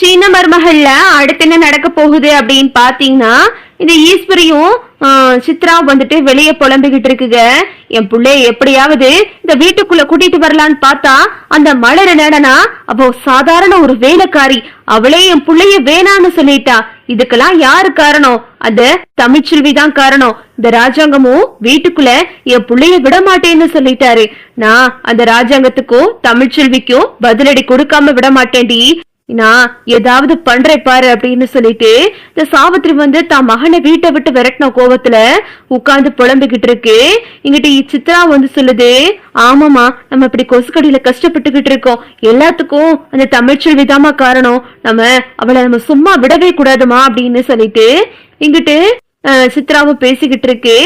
சின்ன மருமகள்ல அடுத்து என்ன நடக்க போகுது அப்படின்னு பாத்தீங்கன்னா, இந்த ஈஸ்வரியும் சித்ரா வந்துட்டு வெளியே புலம்பிக்கிட்டு இருக்குங்க. என் பிள்ளைய எப்படியாவது இந்த வீட்டுக்குள்ள கூட்டிட்டு வரலான்னு பார்த்தா அந்த மலர் என்னடனா அப்போ சாதாரண ஒரு வேலைக்காரி, அவளே என் பிள்ளைய வேணான்னு சொல்லிட்டா. இதுக்கெல்லாம் யாரு காரணம்? அந்த தமிழ்ச்செல்வி தான் காரணம். இந்த ராஜாங்கமும் வீட்டுக்குள்ள என் பிள்ளைய விட மாட்டேன்னு சொல்லிட்டாரு. நான் அந்த ராஜாங்கத்துக்கும் தமிழ்ச்செல்விக்கும் பதிலடி கொடுக்காம விட மாட்டேன்டி, நான் ஏதாவது பண்றேன் பாரு அப்படின்னு சொல்லிட்டு இந்த சாவித்திரி வந்து தான் மகனை வீட்டை விட்டு விரட்டின கோவத்துல உட்கார்ந்து புலம்பிக்கிட்டு இருக்கு. இங்கிட்ட சித்ரா வந்து சொல்லுது, ஆமாமா நம்ம இப்படி கொசுக்கடியில கஷ்டப்பட்டுக்கிட்டு இருக்கோம், எல்லாத்துக்கும் அந்த தமிழ்ச்செல்வி தாமா காரணம், அவளை நம்ம சும்மா விடவே கூடாதுமா அப்படின்னு சொல்லிட்டு இங்கிட்டு சித்ராவும் பேசிக்கிட்டு இருக்கு.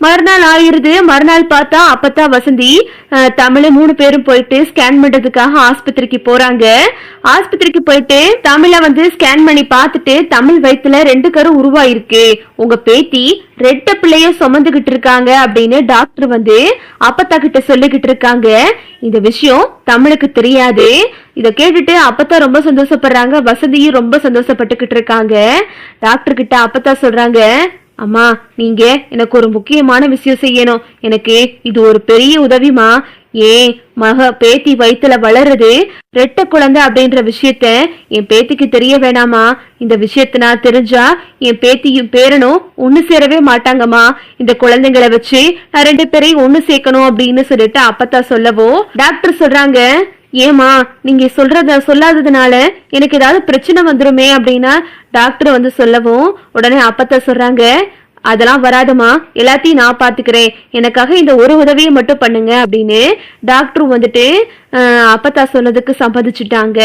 மறுநாள் ஆயிருது. மறுநாள் பார்த்தா அப்பதான் வசந்தி தமிழ் 3 பேரும் போயிட்டு ஸ்கேன் பண்றதுக்காக ஆஸ்பத்திரிக்கு போறாங்க. ஆஸ்பத்திரிக்கு போயிட்டு தமிழ வந்து ஸ்கேன் பண்ணி பார்த்துட்டு தமிழ் வயித்துல 2 கரு உருவாயிருக்கு, உங்க பேத்தி 2 பிள்ளைய சுமந்துகிட்டு இருக்காங்க அப்படின்னு டாக்டர் வந்து அப்பத்தா கிட்ட சொல்லிக்கிட்டு இருக்காங்க. இந்த விஷயம் தமிழுக்கு தெரியாது. இத கேட்டுட்டு அப்பத்தா ரொம்ப சந்தோஷப்படுறாங்க, வசந்தியும் ரொம்ப சந்தோஷப்பட்டுக்கிட்டு இருக்காங்க. டாக்டர் கிட்ட அப்பத்தா சொல்றாங்க, அம்மா நீங்க எனக்கு ஒரு முக்கியமான விஷயம் செய்யணும், எனக்கு இது ஒரு பெரிய உதவிமா. ஏன் பேத்தி வயித்துல வளருது 2 குழந்தை அப்படின்ற விஷயத்த என் பேத்திக்கு தெரிய வேணாமா? இந்த விஷயத்த நான் தெரிஞ்சா என் பேத்தியும் பேரனும் ஒண்ணு சேரவே மாட்டாங்கம்மா. இந்த குழந்தைங்களை வச்சு நான் 2 பேரையும் ஒண்ணு சேர்க்கணும் அப்படின்னு சொல்லிட்டு அப்பத்தா சொல்லவும் டாக்டர் சொல்றாங்க, ஏமா நீங்க சொல்லாததுனால எனக்கு ஏதாவது பிரச்சனை வந்துருமே அப்படின்னா டாக்டர் வந்து சொல்லவும் உடனே அப்பத்தா சொல்றாங்க, அதெல்லாம் வராதுமா, எல்லாத்தையும் நான் பாத்துக்கிறேன், எனக்காக இந்த ஒரு உதவியை மட்டும் பண்ணுங்க அப்படின்னு டாக்டர் வந்துட்டு அப்பத்தா சொன்னதுக்கு சம்மதிச்சுட்டாங்க.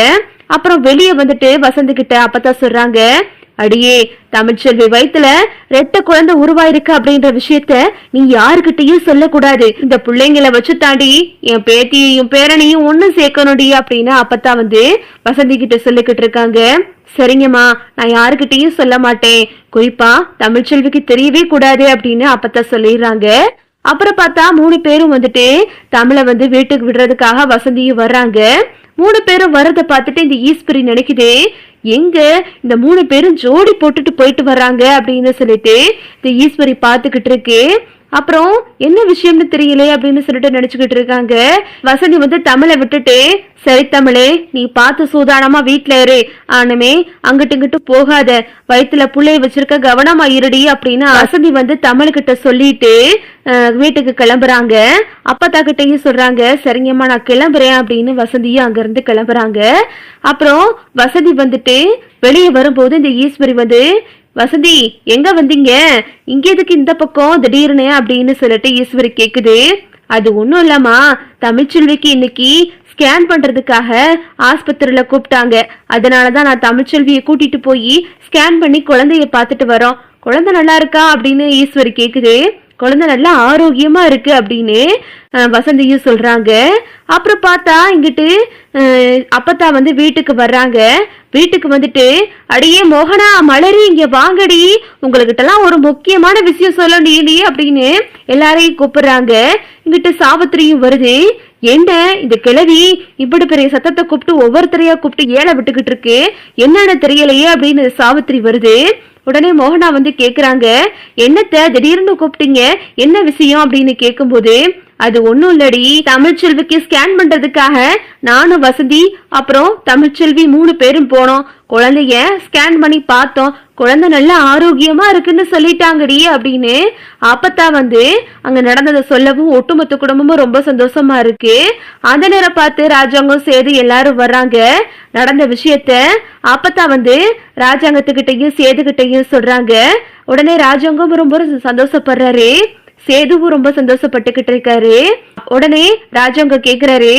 அப்புறம் வெளியே வந்துட்டு வசந்தி கிட்ட அப்பத்தா சொல்றாங்க, அடியே தமிழ்ச்செல்வி வயித்துல 2 குழந்தை உருவாயிருக்கு அப்படின்ற விஷயத்த நீ யாருக்கிட்டையும் சொல்லக்கூடாது, இந்த பிள்ளைங்களை வச்சு தாண்டி என் பேத்தியையும் பேரனையும் ஒண்ணு சேர்க்கணும்டி அப்படின்னு அப்பத்தா வந்து வசந்தி கிட்ட சொல்லிக்கிட்டு இருக்காங்க. சரிங்கம்மா நான் யாருக்கிட்டையும் சொல்ல மாட்டேன், குறிப்பா தமிழ்ச்செல்விக்கு தெரியவே கூடாது அப்படின்னு அப்பத்தா சொல்லிடுறாங்க. அப்புறம் பார்த்தா 3 பேரும் வந்துட்டு தமிழை வந்து வீட்டுக்கு விடுறதுக்காக வசந்தியும் வர்றாங்க. 3 பேரும் வர்றதை பார்த்துட்டு இந்த ஈஸ்வரி நினைக்குது, எங்க இந்த 3 பேரும் ஜோடி போட்டுட்டு போயிட்டு வர்றாங்க அப்படின்னு சொல்லிட்டு இந்த ஈஸ்வரி பாத்துக்கிட்டு இருக்கு. அப்புறம் என்ன விஷயம்னு தெரியல அப்படின்னு சொல்லிட்டு நினைச்சுக்கிட்டு இருக்காங்க. வசந்தி வந்து தமிழை விட்டுட்டு, சரி தமிழே நீ பார்த்து சூதானமா வீட்டுல இரு, ஆனுமே அங்கிட்டு இங்கிட்டு போகாத, வயிற்றுல புள்ளைய வச்சிருக்க கவனமா இருடி அப்படின்னு வசந்தி வந்து தமிழ்கிட்ட சொல்லிட்டு வீட்டுக்கு கிளம்புறாங்க. அப்பத்தா கிட்டையும் சொல்றாங்க, சரிங்கம்மா நான் கிளம்புறேன் அப்படின்னு வசந்தியும் அங்க இருந்து கிளம்புறாங்க. அப்புறம் வசந்தி வந்துட்டு வெளியே வரும்போது இந்த ஈஸ்வரி வந்து, வசந்தி எங்க வந்தீங்க, இங்க எதுக்கு இந்த பக்கம் திடீர்னு அப்படின்னு சொல்லிட்டு ஈஸ்வரி கேக்குது. அது ஒண்ணும் இல்லம்மா, தமிழ்ச்செல்விக்கு இன்னைக்கு ஸ்கேன் பண்றதுக்காக ஆஸ்பத்திரியில கூப்பிட்டாங்க, அதனாலதான் நான் தமிழ்ச்செல்வியை கூட்டிட்டு போய் ஸ்கேன் பண்ணி குழந்தைய பாத்துட்டு வரோம். குழந்தை நல்லா இருக்கா அப்படின்னு ஈஸ்வரி கேக்குது. குழந்தை நல்லா ஆரோக்கியமா இருக்கு அப்படின்னு வசந்தியும் சொல்றாங்க. அப்புறம் பார்த்தா இங்கிட்டு அப்பத்தா வந்து வீட்டுக்கு வர்றாங்க. வீட்டுக்கு வந்துட்டு, அடியே மோகனா மலரி இங்க வாங்கடி, உங்ககிட்ட எல்லாம் ஒரு முக்கியமான விஷயம் சொல்லி அப்படின்னு எல்லாரையும் கூப்பிடுறாங்க. இங்கிட்டு சாவித்திரியும் வருது. என்ன இந்த கிழவி இப்படி பெரிய சத்தத்தை கூப்பிட்டு ஒவ்வொருத்தரையா கூப்பிட்டு ஏழை விட்டுக்கிட்டு இருக்கு, என்னன்னு தெரியலையே அப்படின்னு சாவித்திரி வருது. உடனே மோகனா வந்து கேக்குறாங்க, என்னத்த திடீர்னு கூப்பிட்டீங்க, என்ன விஷயம் அப்படின்னு கேக்கும்போது, அது ஒண்ணும் இல்லடி, தமிழ்ச்செல்விக்கு ஸ்கேன் பண்றதுக்காக நானும் வசந்தி அப்புறம் தமிழ்ச்செல்வி 3 பேரும் போனோம், குழந்தைய ஸ்கேன் பண்ணி பார்த்தோம், குழந்தை நல்லா ஆரோக்கியமா இருக்குன்னு சொல்லிட்டாங்கடி அப்படின்னு அப்பத்தா வந்து அங்க நடந்ததை சொல்லவும் ஒட்டுமொத்த குடும்பமும் ரொம்ப சந்தோஷமா இருக்கு. அந்த நேரம் பார்த்து ராஜாங்கம் சேது எல்லாரும் வர்றாங்க. நடந்த விஷயத்த அப்பத்தா வந்து ராஜாங்கத்துக்கிட்டையும் சேதுகிட்டையும் சொல்றாங்க. உடனே ராஜாங்கம் ரொம்ப சந்தோஷப்படுறாரு, சேதுவும் ரொம்ப சந்தோஷப்பட்டுக்கிட்டு இருக்காரு. உடனே ராஜாங்க கேக்குறாரு,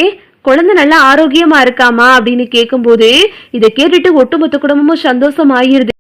குழந்தை நல்லா ஆரோக்கியமா இருக்காமா அப்படின்னு கேட்கும் போது இதை கேட்டுட்டு ஒட்டுமொத்த குடும்பமும் சந்தோஷம் ஆயிருது.